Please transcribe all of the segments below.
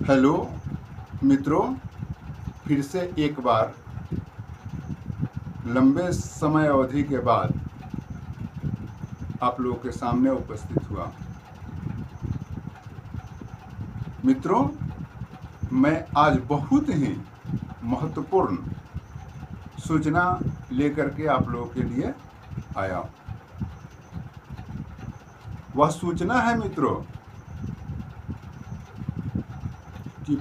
Hello मित्रों, फिर से एक बार लंबे समय अवधि के बाद आप लोगों के सामने उपस्थित हुआ। मित्रों, मैं आज बहुत ही महत्वपूर्ण सूचना लेकर के आप लोगों के लिए आया हूँ। वह सूचना है मित्रों कि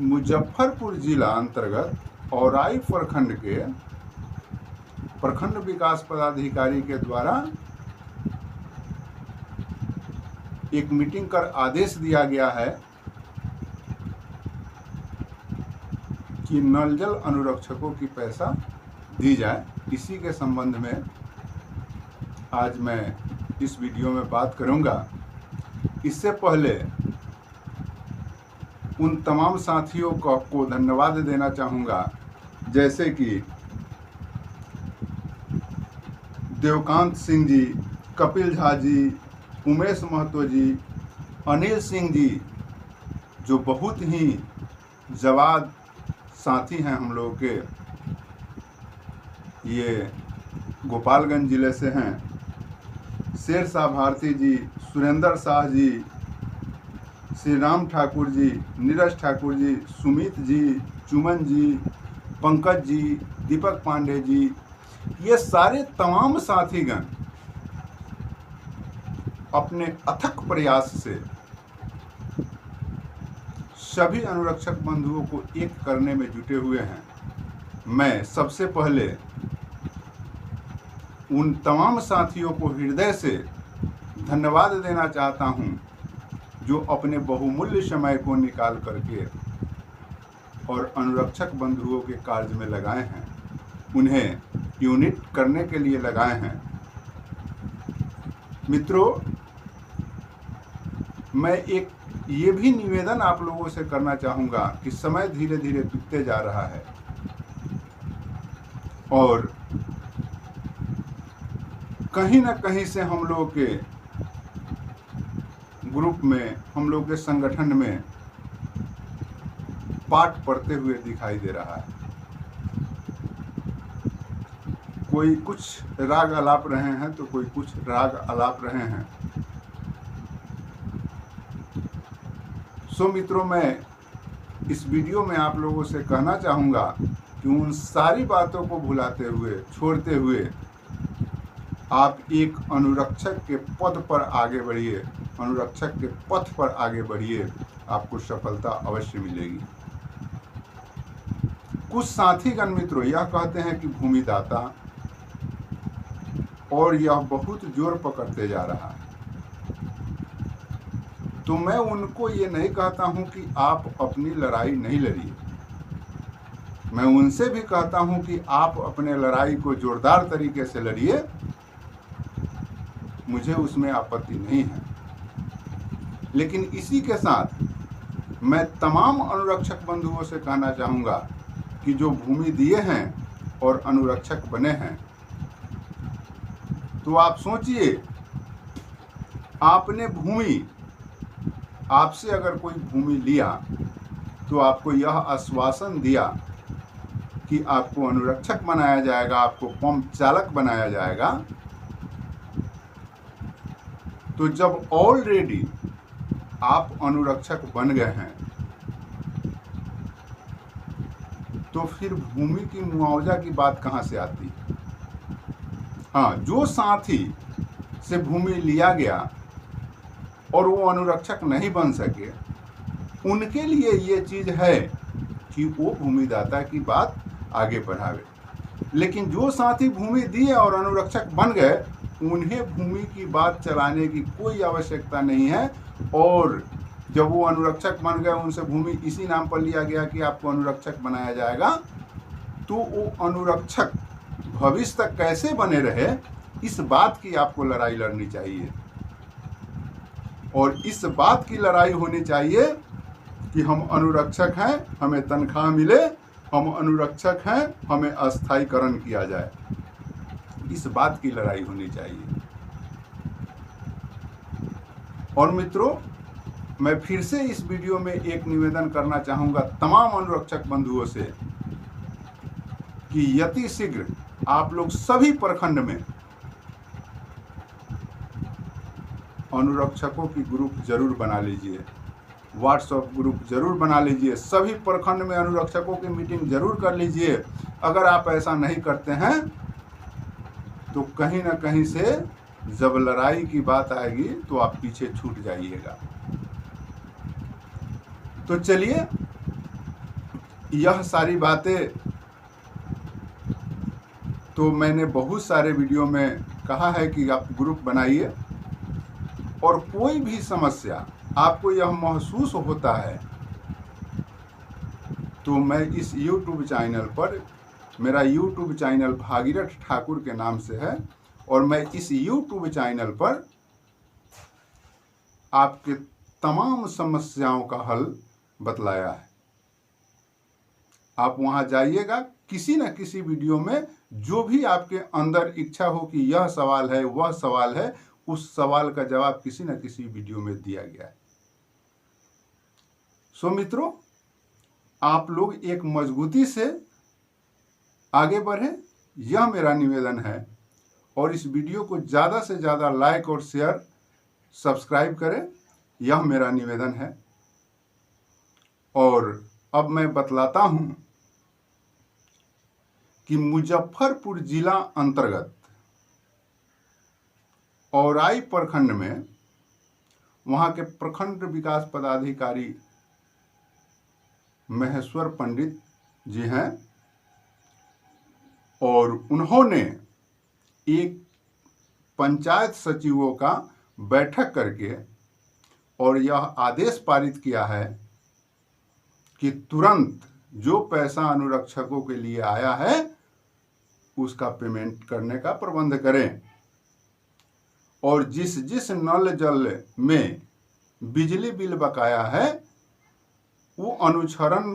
मुजफ्फरपुर जिला अंतर्गत औराई प्रखंड के प्रखंड विकास पदाधिकारी के द्वारा एक मीटिंग कर आदेश दिया गया है कि नल जल अनुरक्षकों की पैसा दी जाए। इसी के संबंध में आज मैं इस वीडियो में बात करूंगा। इससे पहले उन तमाम साथियों को धन्यवाद देना चाहूँगा, जैसे कि देवकांत सिंह जी, कपिल झा जी, उमेश महतो जी, अनिल सिंह जी, जो बहुत ही जवाब साथी हैं हम लोगों के। ये गोपालगंज जिले से हैं। शेर शाह भारती जी, सुरेंद्र शाह जी, श्री राम ठाकुर जी, नीरज ठाकुर जी, सुमित जी, चुमन जी, पंकज जी, दीपक पांडे जी, ये सारे तमाम साथीगण अपने अथक प्रयास से सभी अनुरक्षक बंधुओं को एक करने में जुटे हुए हैं। मैं सबसे पहले उन तमाम साथियों को हृदय से धन्यवाद देना चाहता हूं, जो अपने बहुमूल्य समय को निकाल करके और अनुरक्षक बंधुओं के कार्य में लगाए हैं, उन्हें यूनिट करने के लिए लगाए हैं। मित्रों, मैं एक ये भी निवेदन आप लोगों से करना चाहूँगा कि समय धीरे धीरे बीतते जा रहा है और कहीं ना कहीं से हम लोगों के ग्रुप में, हम लोग के संगठन में पाठ पढ़ते हुए दिखाई दे रहा है। कोई कुछ राग आलाप रहे हैं तो कोई कुछ राग आलाप रहे हैं। सो मित्रों, मैं इस वीडियो में आप लोगों से कहना चाहूँगा कि उन सारी बातों को भुलाते हुए, छोड़ते हुए आप एक अनुरक्षक के पद पर आगे बढ़िए, अनुरक्षक के पथ पर आगे बढ़िए, आपको सफलता अवश्य मिलेगी। कुछ साथीगण मित्रों यह कहते हैं कि भूमिदाता, और यह बहुत जोर पकड़ते जा रहा है। तो मैं उनको ये नहीं कहता हूं कि आप अपनी लड़ाई नहीं लड़िए। मैं उनसे भी कहता हूं कि आप अपने लड़ाई को जोरदार तरीके से लड़िए, मुझे उसमें आपत्ति नहीं है। लेकिन इसी के साथ मैं तमाम अनुरक्षक बंधुओं से कहना चाहूँगा कि जो भूमि दिए हैं और अनुरक्षक बने हैं, तो आप सोचिए, आपने भूमि, आपसे अगर कोई भूमि लिया तो आपको यह आश्वासन दिया कि आपको अनुरक्षक बनाया जाएगा, आपको पंप चालक बनाया जाएगा। तो जब ऑलरेडी आप अनुरक्षक बन गए हैं, तो फिर भूमि की मुआवजा की बात कहाँ से आती है? हाँ, जो साथी से भूमि लिया गया और वो अनुरक्षक नहीं बन सके, उनके लिए ये चीज़ है कि वो भूमिदाता की बात आगे बढ़ावे। लेकिन जो साथी भूमि दिए और अनुरक्षक बन गए, उन्हें भूमि की बात चलाने की कोई आवश्यकता नहीं है। और जब वो अनुरक्षक बन गए, उनसे भूमि इसी नाम पर लिया गया कि आपको अनुरक्षक बनाया जाएगा, तो वो अनुरक्षक भविष्य तक कैसे बने रहे, इस बात की आपको लड़ाई लड़नी चाहिए। और इस बात की लड़ाई होनी चाहिए कि हम अनुरक्षक हैं, हमें तनख्वाह मिले, हम अनुरक्षक हैं, हमें अस्थायीकरण किया जाए। इस बात की लड़ाई होनी चाहिए। और मित्रों, मैं फिर से इस वीडियो में एक निवेदन करना चाहूँगा तमाम अनुरक्षक बंधुओं से कि यति शीघ्र आप लोग सभी प्रखंड में अनुरक्षकों की ग्रुप जरूर बना लीजिए, व्हाट्सएप ग्रुप जरूर बना लीजिए, सभी प्रखंड में अनुरक्षकों की मीटिंग जरूर कर लीजिए। अगर आप ऐसा नहीं करते हैं तो कहीं ना कहीं से जब लड़ाई की बात आएगी तो आप पीछे छूट जाइएगा। तो चलिए, यह सारी बातें तो मैंने बहुत सारे वीडियो में कहा है कि आप ग्रुप बनाइए, और कोई भी समस्या आपको यह महसूस होता है तो मैं इस YouTube चैनल पर, मेरा YouTube चैनल भागीरथ ठाकुर के नाम से है, और मैं इस YouTube चैनल पर आपके तमाम समस्याओं का हल बतलाया है। आप वहां जाइएगा, किसी न किसी वीडियो में जो भी आपके अंदर इच्छा हो कि यह सवाल है वह सवाल है, उस सवाल का जवाब किसी न किसी वीडियो में दिया गया है। सो मित्रों, आप लोग एक मजबूती से आगे बढ़ें, यह मेरा निवेदन है, और इस वीडियो को ज़्यादा से ज़्यादा लाइक और शेयर सब्सक्राइब करें, यह मेरा निवेदन है। और अब मैं बतलाता हूं कि मुजफ्फरपुर जिला अंतर्गत औराई प्रखंड में वहां के प्रखंड विकास पदाधिकारी महेश्वर पंडित जी हैं, और उन्होंने एक पंचायत सचिवों का बैठक करके और यह आदेश पारित किया है कि तुरंत जो पैसा अनुरक्षकों के लिए आया है उसका पेमेंट करने का प्रबंध करें, और जिस जिस नल जल में बिजली बिल बकाया है वो अनुक्षरण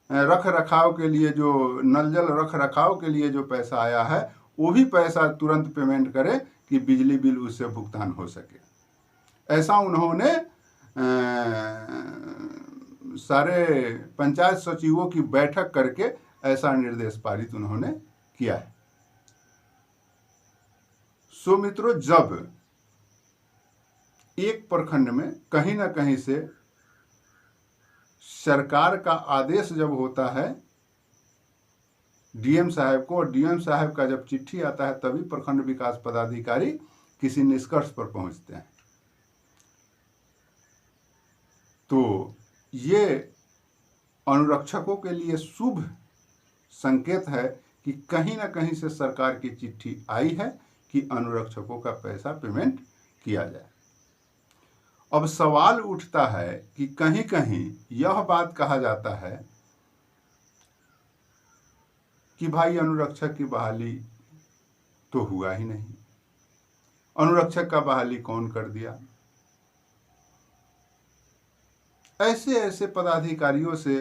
रख रखाव के लिए, जो नल जल रख रखाव के लिए जो पैसा आया है वो भी पैसा तुरंत पेमेंट करें कि बिजली बिल उससे भुगतान हो सके। ऐसा उन्होंने सारे पंचायत सचिवों की बैठक करके ऐसा निर्देश पारित उन्होंने किया है। सो मित्रों, जब एक प्रखंड में कहीं ना कहीं से सरकार का आदेश जब होता है डीएम साहब को, और डीएम साहब का जब चिट्ठी आता है तभी प्रखंड विकास पदाधिकारी किसी निष्कर्ष पर पहुंचते हैं। तो ये अनुरक्षकों के लिए शुभ संकेत है कि कहीं ना कहीं से सरकार की चिट्ठी आई है कि अनुरक्षकों का पैसा पेमेंट किया जाए। अब सवाल उठता है कि कहीं कहीं यह बात कहा जाता है कि भाई अनुरक्षक की बहाली तो हुआ ही नहीं, अनुरक्षक का बहाली कौन कर दिया। ऐसे ऐसे पदाधिकारियों से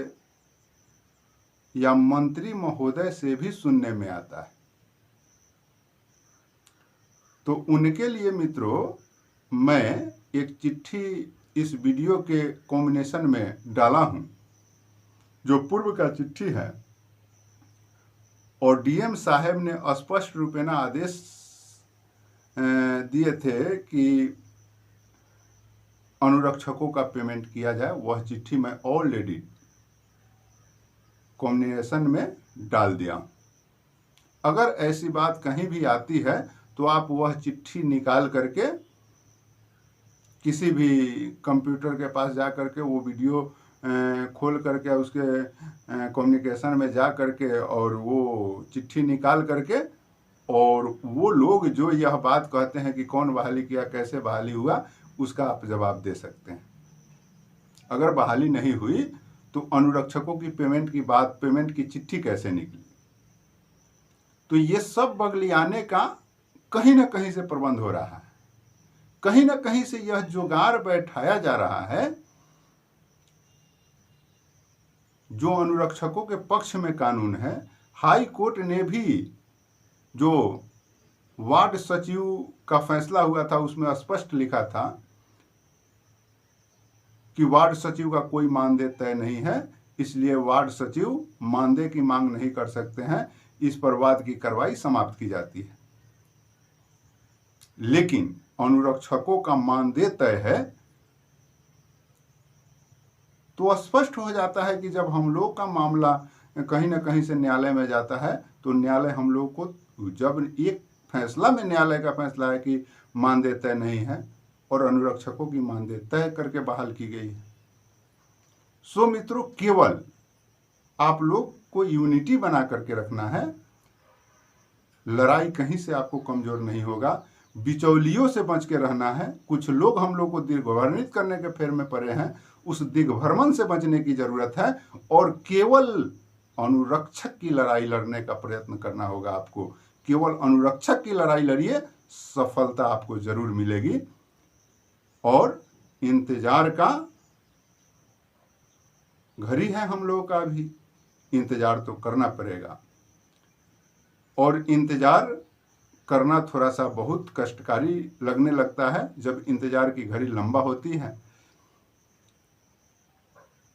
या मंत्री महोदय से भी सुनने में आता है। तो उनके लिए मित्रों मैं एक चिट्ठी इस वीडियो के कॉम्बिनेशन में डाला हूं, जो पूर्व का चिट्ठी है, और डीएम साहब ने स्पष्ट रूपेण आदेश दिए थे कि अनुरक्षकों का पेमेंट किया जाए। वह चिट्ठी मैं ऑलरेडी कॉम्बिनेशन में डाल दिया। अगर ऐसी बात कहीं भी आती है तो आप वह चिट्ठी निकाल करके किसी भी कंप्यूटर के पास जा करके वो वीडियो खोल करके उसके कम्युनिकेशन में जा करके और वो चिट्ठी निकाल करके, और वो लोग जो यह बात कहते हैं कि कौन बहाली किया, कैसे बहाली हुआ, उसका आप जवाब दे सकते हैं। अगर बहाली नहीं हुई तो अनुरक्षकों की पेमेंट की चिट्ठी कैसे निकली। तो ये सब बगलियाने का कहीं ना कहीं से प्रबंध हो रहा है, कहीं ना कहीं से यह जुगाड़ बैठाया जा रहा है। जो अनुरक्षकों के पक्ष में कानून है, हाई कोर्ट ने भी जो वार्ड सचिव का फैसला हुआ था उसमें स्पष्ट लिखा था कि वार्ड सचिव का कोई मानदेय तय नहीं है, इसलिए वार्ड सचिव मानदेय की मांग नहीं कर सकते हैं। इस पर वाद की कार्रवाई समाप्त की जाती है। लेकिन अनुरक्षकों का मानदेय तय है तो स्पष्ट हो जाता है कि जब हम लोग का मामला कहीं ना कहीं से न्यायालय में जाता है तो न्यायालय हम लोग को, जब एक फैसला में न्यायालय का फैसला है कि मानदेय तय नहीं है और अनुरक्षकों की मानदेय तय करके बहाल की गई है। सो मित्रों, केवल आप लोग को यूनिटी बना करके रखना है, लड़ाई कहीं से आपको कमजोर नहीं होगा। बिचौलियों से बच के रहना है। कुछ लोग हम लोग को दिग्भ्रमित करने के फेर में पड़े हैं, उस दिग्भ्रमण से बचने की जरूरत है और केवल अनुरक्षक की लड़ाई लड़ने का प्रयत्न करना होगा आपको। केवल अनुरक्षक की लड़ाई लड़िए, सफलता आपको जरूर मिलेगी। और इंतजार का घड़ी है हम लोगों का भी, इंतजार तो करना पड़ेगा। और इंतजार करना थोड़ा सा बहुत कष्टकारी लगने लगता है जब इंतजार की घड़ी लंबा होती है,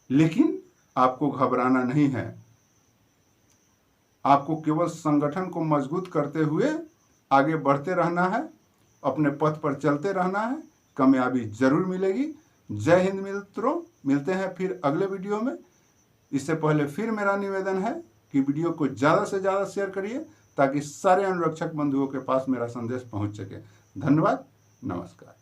लेकिन आपको घबराना नहीं है। आपको केवल संगठन को मजबूत करते हुए आगे बढ़ते रहना है, अपने पथ पर चलते रहना है, कामयाबी जरूर मिलेगी। जय हिंद मित्रों, मिलते हैं फिर अगले वीडियो में। इससे पहले फिर मेरा निवेदन है कि वीडियो को ज़्यादा से ज़्यादा शेयर करिए ताकि सारे अनुरक्षक बंधुओं के पास मेरा संदेश पहुंच सके। धन्यवाद, नमस्कार।